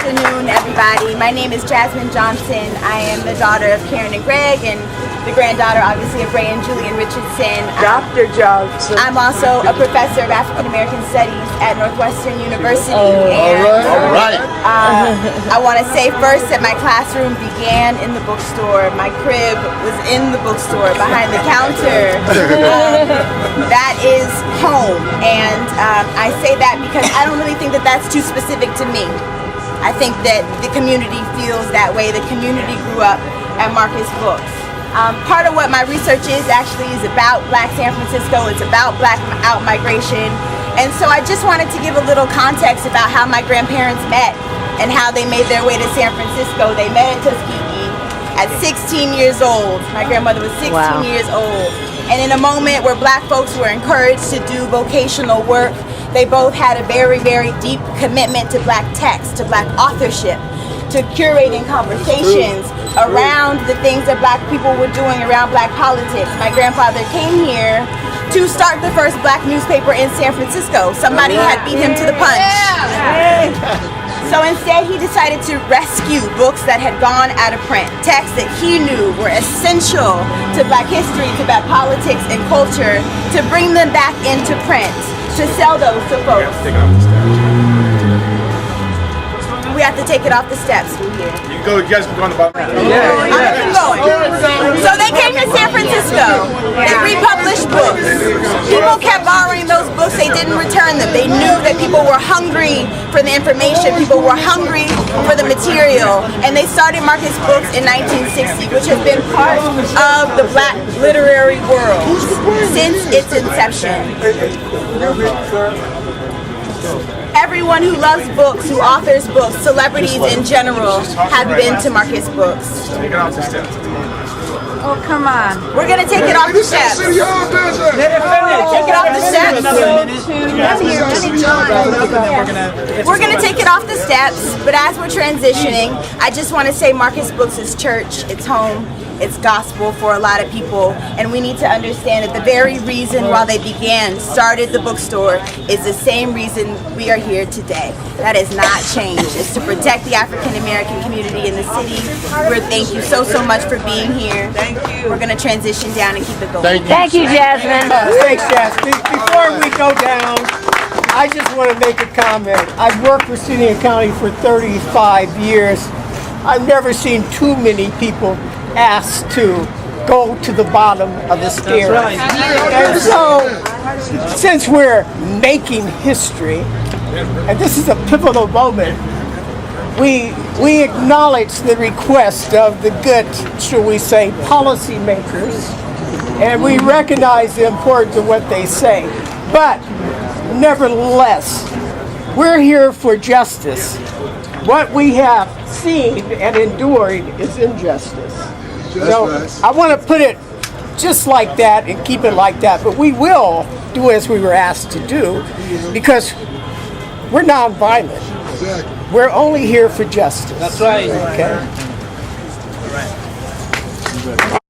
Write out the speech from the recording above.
afternoon, everybody. My name is Jasmine Johnson. I am the daughter of Karen and Greg, and the granddaughter, obviously, of Raye and Julian Richardson. Dr. Johnson. I'm also a professor of African American Studies at Northwestern University. All right. I want to say first that my classroom began in the bookstore. My crib was in the bookstore behind the counter. That is home, and I say that because I don't really think that that's too specific to me. I think that the community feels that way. The community grew up at Marcus Books. Part of what my research is actually is about Black San Francisco. It's about Black out-migration. And so I just wanted to give a little context about how my grandparents met and how they made their way to San Francisco. They met at Tuskegee at 16 years old. My grandmother was 16 years old. And in a moment where Black folks were encouraged to do vocational work, they both had a very, very deep commitment to Black text, to Black authorship, to curating conversations around the things that Black people were doing around Black politics. My grandfather came here to start the first Black newspaper in San Francisco. Somebody had beat him to the punch. So instead he decided to rescue books that had gone out of print, texts that he knew were essential to Black history, to Black politics and culture, to bring them back into print, to sell those to folks. We have to take it off the steps from here. You can go, you guys can go on the bottom. I'm going. So they came to San Francisco. They republished books. People kept borrowing those books. They didn't return them. They knew that people were hungry for the information. People were hungry for the material. And they started Marcus Books in 1960, which has been part of the Black literary world since its inception. Everyone who loves books, who authors books, celebrities in general, have been to Marcus Books. Oh, come on. We're going to take it off the steps. Take it off the steps. We're going to take it off the steps, but as we're transitioning, I just want to say Marcus Books is church, it's home, it's gospel for a lot of people, and we need to understand that the very reason why they started the bookstore is the same reason we are here today. That has not changed. It's to protect the African American community in the city. Thank you so much for being here. Thank you. We're going to transition down and keep it going. Thank you, Jasmine. Thanks, Jasmine. Before we go down, I just want to make a comment. I've worked for City and County for 35 years. I've never seen too many people asked to go to the bottom of the stairs. And so, since we're making history, and this is a pivotal moment, we acknowledge the request of the good, shall we say, policymakers, and we recognize the importance of what they say. But nevertheless, we're here for justice. What we have seen and endured is injustice. So I want to put it just like that and keep it like that, but we will do as we were asked to do because we're nonviolent. We're only here for justice. That's right. Okay.